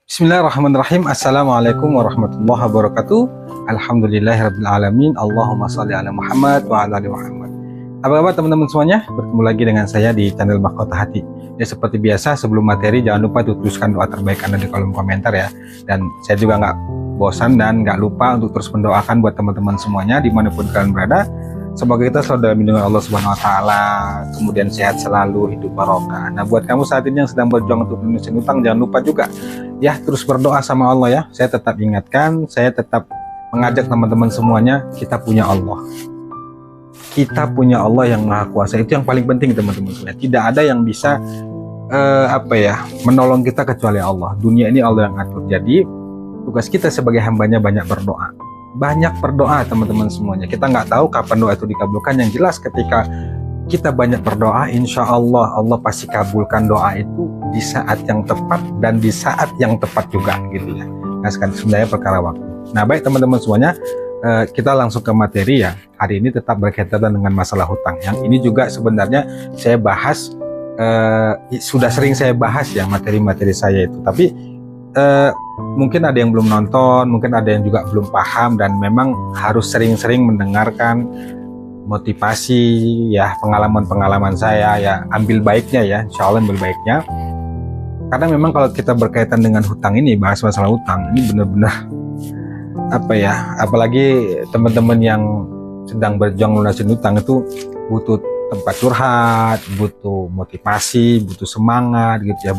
Bismillahirrahmanirrahim. Assalamualaikum warahmatullahi wabarakatuh. Alhamdulillahirrabbilalamin. Allahumma sholli ala Muhammad wa ala ali Muhammad. Apa kabar teman-teman semuanya? Bertemu lagi dengan saya di channel Mahkota Hati. Ya, seperti biasa sebelum materi jangan lupa tuliskan doa terbaik Anda di kolom komentar ya. Dan saya juga nggak bosan dan nggak lupa untuk terus mendoakan buat teman-teman semuanya dimanapun kalian berada. Semoga kita selalu dalam lindungan Allah Subhanahu Wa Taala, kemudian sehat selalu, hidup barokah. Nah, buat kamu saat ini yang sedang berjuang untuk lunasin utang, jangan lupa juga ya terus berdoa sama Allah ya. Saya tetap ingatkan, saya tetap mengajak teman-teman semuanya, kita punya Allah. Kita punya Allah yang Maha Kuasa, itu yang paling penting teman-teman semuanya. Tidak ada yang bisa menolong kita kecuali Allah. Dunia ini Allah yang atur. Jadi tugas kita sebagai hambanya banyak berdoa. Banyak berdoa teman-teman semuanya. Kita nggak tahu kapan doa itu dikabulkan. Yang jelas ketika kita banyak berdoa, insya Allah Allah pasti kabulkan doa itu di saat yang tepat dan di saat yang tepat juga gitu ya. Nah sebenarnya perkara waktu. Nah baik teman-teman semuanya, kita langsung ke materi ya. Hari ini tetap berkaitan dengan masalah hutang. Yang ini juga sebenarnya saya bahas, sudah sering saya bahas ya materi-materi saya itu. Tapi mungkin ada yang belum nonton, mungkin ada yang juga belum paham, dan memang harus sering-sering mendengarkan motivasi ya, pengalaman-pengalaman saya ya, ambil baiknya ya, insya Allah ambil baiknya. Karena memang kalau kita berkaitan dengan hutang ini, bahas masalah hutang ini benar-benar apalagi teman-teman yang sedang berjuang lunasin hutang itu butuh tempat curhat, butuh motivasi, butuh semangat gitu ya,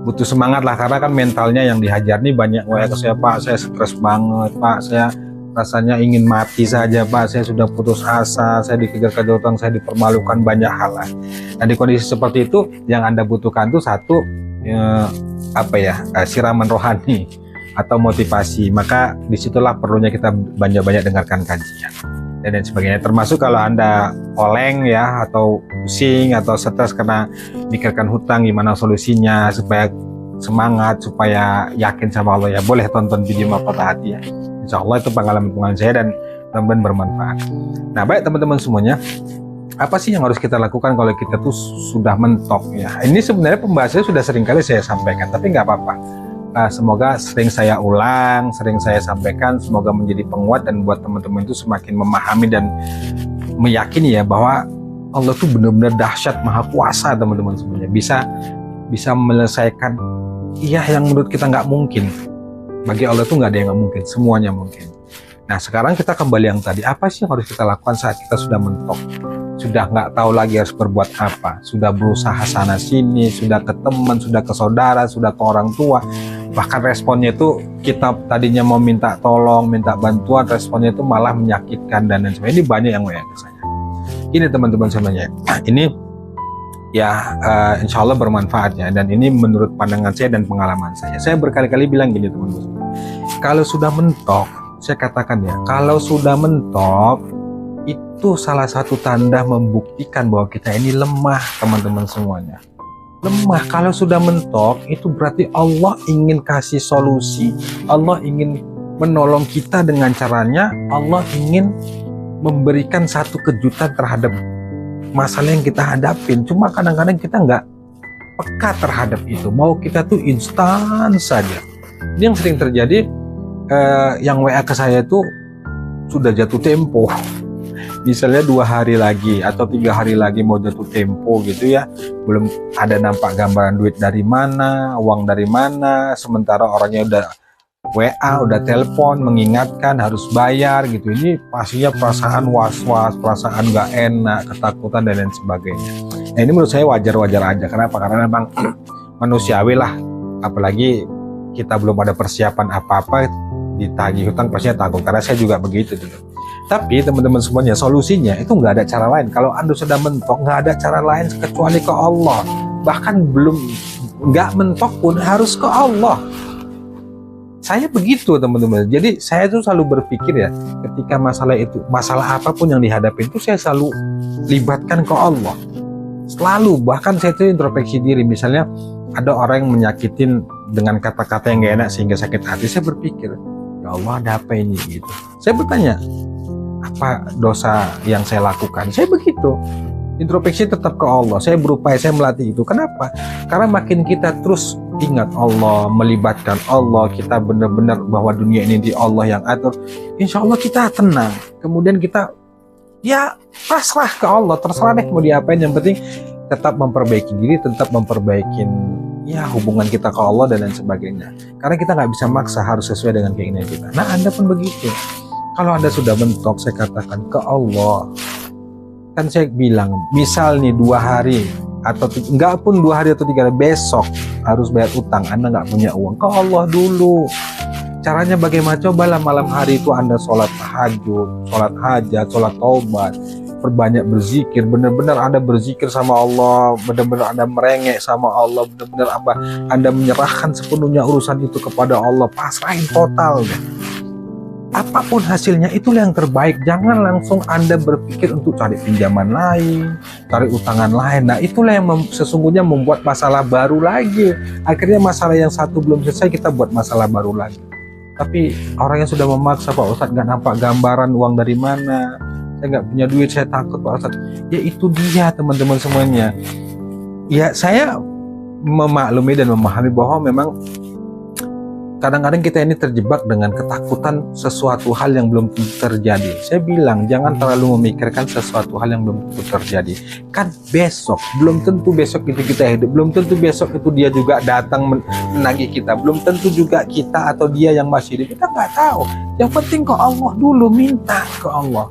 butuh semangat lah, karena kan mentalnya yang dihajar nih banyak. Wah saya Pak, saya stres banget Pak, saya rasanya ingin mati saja Pak, saya sudah putus asa, saya dikejar-kejar utang, saya dipermalukan, banyak hal lah. Nah di kondisi seperti itu yang Anda butuhkan tuh satu siraman rohani atau motivasi. Maka disitulah perlunya kita banyak-banyak dengarkan kajian dan sebagainya, termasuk kalau Anda oleng ya, atau pusing atau stres karena mikirkan hutang, gimana solusinya supaya semangat, supaya yakin sama Allah ya, boleh tonton video Mahkota Hati ya. Insya Allah itu pengalaman saya dan teman-teman bermanfaat. Nah baik teman-teman semuanya, apa sih yang harus kita lakukan kalau kita tuh sudah mentok ya? Ini sebenarnya pembahasannya sudah sering kali saya sampaikan, tapi nggak apa-apa. Semoga sering saya ulang, sering saya sampaikan, semoga menjadi penguat dan buat teman-teman itu semakin memahami dan meyakini ya bahwa Allah tuh benar-benar dahsyat, Maha Kuasa teman-teman semuanya, bisa menyelesaikan yang menurut kita nggak mungkin. Bagi Allah tuh nggak ada yang nggak mungkin, semuanya mungkin. Nah sekarang kita kembali yang tadi, apa sih yang harus kita lakukan saat kita sudah mentok, sudah nggak tahu lagi harus berbuat apa, sudah berusaha sana sini, sudah ke teman, sudah ke saudara, sudah ke orang tua, bahkan responnya itu kita tadinya mau minta tolong, minta bantuan, responnya itu malah menyakitkan dan lain sebagainya. Ini banyak yang WA ke saya. Ini teman-teman semuanya, ini ya insya Allah bermanfaat ya, dan ini menurut pandangan saya dan pengalaman saya. Saya berkali-kali bilang gini teman-teman, kalau sudah mentok, saya katakan ya, kalau sudah mentok itu salah satu tanda membuktikan bahwa kita ini lemah teman-teman semuanya. Lemah. Kalau sudah mentok itu berarti Allah ingin kasih solusi, Allah ingin menolong kita dengan caranya, Allah ingin memberikan satu kejutan terhadap masalah yang kita hadapin. Cuma kadang-kadang kita nggak peka terhadap itu, mau kita tuh instan saja. Ini yang sering terjadi. Yang WA ke saya itu sudah jatuh tempo, misalnya 2 hari lagi atau 3 hari lagi mau jatuh tempo gitu ya, belum ada nampak gambaran duit dari mana, uang dari mana, sementara orangnya udah WA, udah telepon mengingatkan harus bayar gitu. Ini pastinya perasaan was-was, perasaan nggak enak, ketakutan dan lain sebagainya. Nah ini menurut saya wajar-wajar aja. Kenapa? Karena memang manusiawi lah, apalagi kita belum ada persiapan apa-apa, ditagih hutang pastinya tanggung, karena saya juga begitu dulu. Tapi teman-teman semuanya, solusinya itu nggak ada cara lain. Kalau Anda sudah mentok, nggak ada cara lain kecuali ke Allah. Bahkan belum nggak mentok pun harus ke Allah. Saya begitu teman-teman. Jadi saya tuh selalu berpikir ya, ketika masalah apapun yang dihadapi itu saya selalu libatkan ke Allah. Selalu, bahkan saya tuh introspeksi diri. Misalnya ada orang yang menyakitin dengan kata-kata yang gak enak sehingga sakit hati, saya berpikir, ya Allah ada apa ini gitu. Saya bertanya, apa dosa yang saya lakukan? Saya begitu. Introspeksi tetap ke Allah. Saya berupaya, saya melatih itu. Kenapa? Karena makin kita terus ingat Allah, melibatkan Allah, kita benar-benar bahwa dunia ini di Allah yang atur, insya Allah kita tenang. Kemudian kita ya pasrah ke Allah, terserah deh mau diapain, yang penting tetap memperbaiki diri, tetap memperbaiki ya hubungan kita ke Allah dan lain sebagainya. Karena kita nggak bisa maksa, harus sesuai dengan keinginan kita. Nah, Anda pun begitu. Kalau Anda sudah mentok, saya katakan ke Allah. Kan saya bilang, misal nih 2 hari atau enggak pun 2 hari atau 3 hari, besok harus bayar utang, Anda nggak punya uang, ke Allah dulu. Caranya bagaimana? Cobalah malam hari itu Anda sholat tahajud, sholat hajat, sholat taubat, perbanyak berzikir, benar-benar Anda berzikir sama Allah, benar-benar Anda merengek sama Allah, benar-benar Anda menyerahkan sepenuhnya urusan itu kepada Allah, pasrahin total deh. Apapun hasilnya itulah yang terbaik. Jangan langsung Anda berpikir untuk cari pinjaman lain, cari utangan lain. Nah, itulah yang sesungguhnya membuat masalah baru lagi. Akhirnya masalah yang satu belum selesai, kita buat masalah baru lagi. Tapi orang yang sudah memaksa, Pak Ustadz nggak nampak gambaran uang dari mana, saya nggak punya duit, saya takut Pak Ustadz. Ya itu dia teman-teman semuanya. Ya saya memaklumi dan memahami bahwa memang kadang-kadang kita ini terjebak dengan ketakutan sesuatu hal yang belum tentu terjadi. Saya bilang jangan terlalu memikirkan sesuatu hal yang belum tentu terjadi. Kan besok, belum tentu besok itu kita hidup, belum tentu besok itu dia juga datang menagih kita, belum tentu juga kita atau dia yang masih hidup, kita nggak tahu. Yang penting ke Allah dulu, minta ke Allah.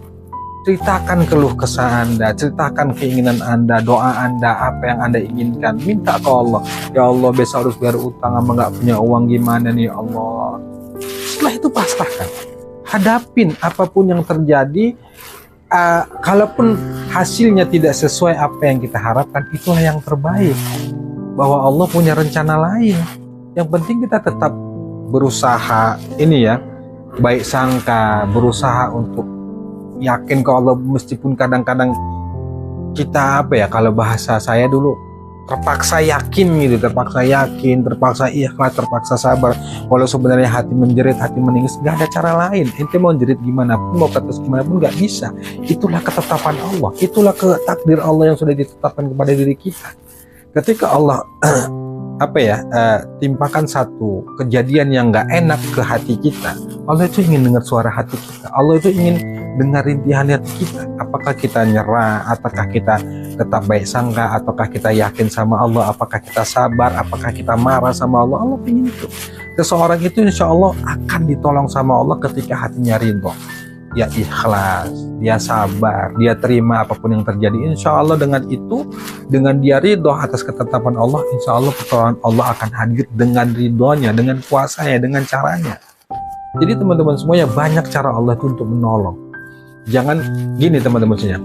Ceritakan keluh kesah Anda, ceritakan keinginan Anda, doa Anda, apa yang Anda inginkan, minta ke Allah. Ya Allah, besok harus bayar utang, ama nggak punya uang, gimana nih ya Allah. Setelah itu pasrahkan, hadapin apapun yang terjadi. Kalaupun hasilnya tidak sesuai apa yang kita harapkan, itulah yang terbaik. Bahwa Allah punya rencana lain. Yang penting kita tetap berusaha, ini ya, baik sangka, berusaha untuk yakin ke Allah, meskipun kadang-kadang kita apa ya, kalau bahasa saya dulu terpaksa yakin gitu, terpaksa yakin, terpaksa ikhlas, terpaksa sabar. Walau sebenarnya hati menjerit, hati menangis, nggak ada cara lain. Ente mau jerit gimana pun, mau ketus gimana pun nggak bisa. Itulah ketetapan Allah, itulah takdir Allah yang sudah ditetapkan kepada diri kita. Ketika Allah timpakan satu kejadian yang nggak enak ke hati kita, Allah itu ingin dengar suara hati kita, Allah itu ingin dengar rintihan hati kita. Apakah kita nyerah, apakah kita tetap baik sangka, ataukah kita yakin sama Allah, apakah kita sabar, apakah kita marah sama Allah. Allah ingin itu. Seseorang itu insya Allah akan ditolong sama Allah ketika hatinya ridho, dia ikhlas, dia sabar, dia terima apapun yang terjadi. Insya Allah dengan itu, dengan dia ridho atas ketetapan Allah, insya Allah pertolongan Allah akan hadir dengan ridhonya, dengan kuasanya, dengan caranya. Jadi teman-teman semuanya, banyak cara Allah itu untuk menolong. Jangan gini teman-teman semuanya,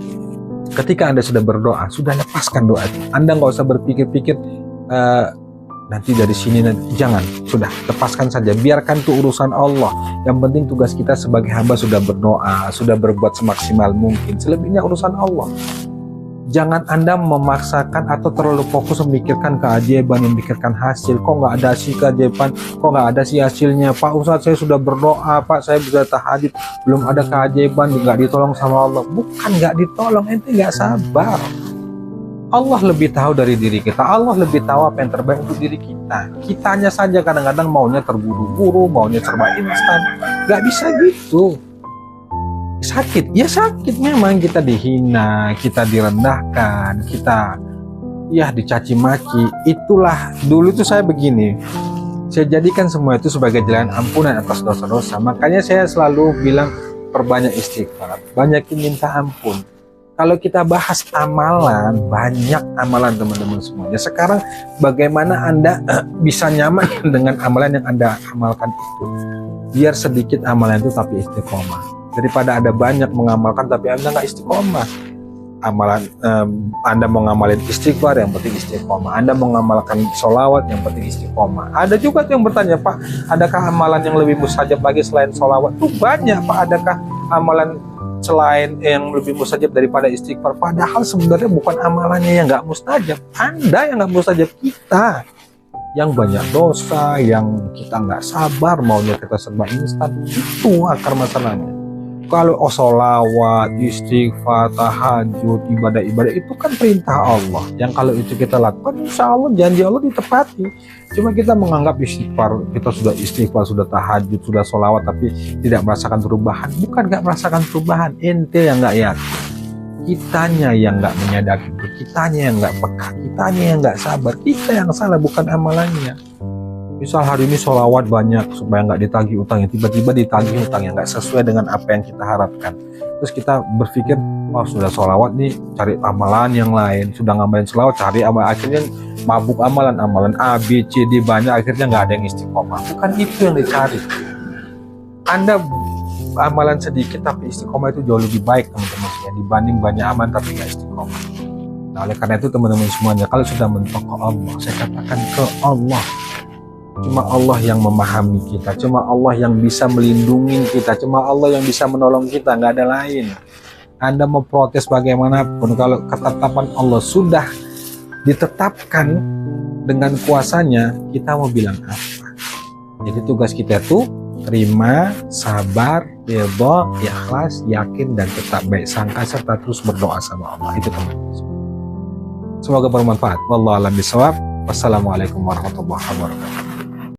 ketika Anda sudah berdoa, sudah lepaskan doa itu. Anda nggak usah berpikir-pikir nanti dari sini, nanti. Jangan, sudah lepaskan saja, biarkan itu urusan Allah. Yang penting tugas kita sebagai hamba sudah berdoa, sudah berbuat semaksimal mungkin, selebihnya urusan Allah. Jangan Anda memaksakan atau terlalu fokus memikirkan keajaiban, memikirkan hasil. Kok nggak ada sih keajaiban, kok nggak ada sih hasilnya, Pak Ustadz saya sudah berdoa, Pak saya sudah tahajud, belum ada keajaiban, nggak ditolong sama Allah. Bukan nggak ditolong, ente nggak sabar. Allah lebih tahu dari diri kita, Allah lebih tahu apa yang terbaik untuk diri kita. Kitanya saja kadang-kadang maunya terburu-buru, maunya serba instan. Nggak bisa gitu. Sakit, ya sakit memang, kita dihina, kita direndahkan, kita ya dicaci maki. Itulah dulu itu saya begini, saya jadikan semua itu sebagai jalan ampunan atas dosa-dosa. Makanya saya selalu bilang perbanyak istighfar, banyakin minta ampun. Kalau kita bahas amalan, banyak amalan teman-teman semuanya. Sekarang bagaimana Anda bisa nyaman dengan amalan yang Anda amalkan itu? Biar sedikit amalan itu tapi istiqomah, daripada ada banyak mengamalkan tapi Anda nggak istiqomah. Amalan Anda mau ngamalin istighfar, yang penting istiqomah. Anda mau ngamalkan sholawat, yang penting istiqomah. Ada juga tuh yang bertanya, Pak, adakah amalan yang lebih mustajab lagi selain sholawat? Tuh banyak, Pak. Adakah amalan selain yang lebih mustajab daripada istighfar? Padahal sebenarnya bukan amalannya yang nggak mustajab, Anda yang nggak mustajab, kita yang banyak dosa, yang kita nggak sabar, maunya kita serba instan. Itu akar masalahnya. Kalau sholawat, istighfar, tahajud, ibadah-ibadah itu kan perintah Allah. Yang kalau itu kita lakukan, insya Allah janji Allah ditepati. Cuma kita menganggap istighfar, kita sudah istighfar, sudah tahajud, sudah sholawat, tapi tidak merasakan perubahan. Bukan nggak merasakan perubahan, ente yang nggak yakin. Kitanya yang nggak menyadari, kitanya yang nggak peka, kitanya yang nggak sabar. Kita yang salah, bukan amalannya. Misal hari ini sholawat banyak supaya nggak ditagih utangnya, tiba-tiba ditagih utangnya nggak sesuai dengan apa yang kita harapkan. Terus kita berpikir, oh sudah sholawat nih, cari amalan yang lain. Sudah ngamalin sholawat, cari amalan, akhirnya mabuk amalan A, B, C, D banyak, akhirnya nggak ada yang istiqomah. Bukan itu yang dicari. Anda amalan sedikit tapi istiqomah itu jauh lebih baik teman-teman ya, dibanding banyak amalan tapi nggak istiqomah. Nah oleh karena itu teman-teman semuanya, kalau sudah mentok ke Allah, saya katakan ke Allah. Cuma Allah yang memahami kita, cuma Allah yang bisa melindungi kita, cuma Allah yang bisa menolong kita, nggak ada lain. Anda mau protes bagaimanapun, kalau ketetapan Allah sudah ditetapkan dengan kuasanya, kita mau bilang apa? Jadi tugas kita tuh terima, sabar, ridho, ikhlas, yakin, dan tetap baik sangka, serta terus berdoa sama Allah. Itu teman-teman. Semoga bermanfaat. Wallahu a'lam bishawab. Wassalamualaikum warahmatullahi wabarakatuh.